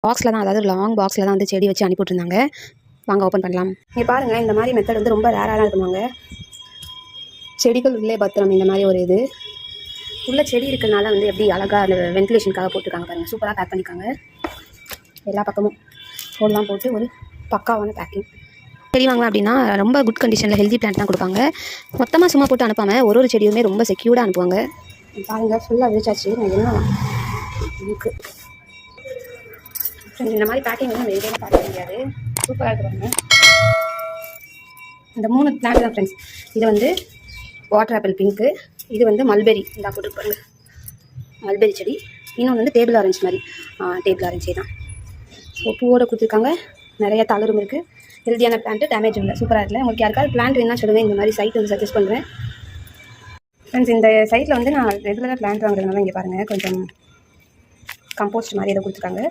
பாக்ஸில் தான், அதாவது லாங் பாக்ஸில் தான் வந்து செடி வச்சு அனுப்பிவிட்ருந்தாங்க. வாங்க ஓப்பன் பண்ணலாம். நீங்கள் பாருங்கள், இந்த மாதிரி மெத்தட் வந்து ரொம்ப ரேராக தான் இருக்குவாங்க. செடிகள் உள்ளே பத்திரம் இந்த மாதிரி ஒரு இது உள்ள செடி இருக்கிறதுனால வந்து எப்படி அழகாக அந்த வென்டிலேஷனுக்காக போட்டுருக்காங்க பாருங்கள். சூப்பராக பேக் பண்ணியிருக்காங்க. எல்லா பக்கமும் ஹோல்லாம் போட்டு ஒரு பக்காவான பேக்கிங். செடி வாங்கலாம் அப்படின்னா ரொம்ப குட் கண்டிஷனில் ஹெல்தி பிளான்ட் தான் கொடுப்பாங்க. மொத்தமாக சும்மா போட்டு அனுப்பாமல் ஒரு செடியுமே ரொம்ப செக்யூர்டாக அனுப்புவாங்க. பாருங்கள், ஃபுல்லாக விரிச்சாச்சு. நான் என்ன எனக்கு இந்த மாதிரி பேக்கிங் வந்து நம்ம எங்கேயுமே பார்க்க முடியாது. சூப்பராக இருக்கு பாருங்கள். இந்த 3 பிளான்ட் தான் ஃப்ரெண்ட்ஸ். இது வந்து வாட்டர் ஆப்பிள் பிங்க்கு, இது வந்து மல்பெரி, இந்த போட்டு பாருங்கள் மல்பெரி செடி. இன்னொன்று வந்து டேபிள் ஆரஞ்சு மாதிரி, டேபிள் ஆரஞ்சே தான். ஸோ பூவோடு கொடுத்துருக்காங்க. நிறைய தளரும் இருக்குது. ஹெல்த்தியான பிளான்ட்டு, டேமேஜ் இல்லை, சூப்பராக இல்லை. உங்களுக்கு யாருக்காவது பிளான்ட் வேணால் சொல்லுங்கள். இந்த மாதிரி சைட் வந்து சஜஸ்ட் பண்ணுறேன் ஃப்ரெண்ட்ஸ். இந்த சைட்டில் வந்து நான் ரெகுலராக பிளான்ட் வாங்குறதுனால இங்கே பாருங்கள் கொஞ்சம் கம்போஸ்ட் மாதிரி ஏதோ கொடுத்துருக்காங்க.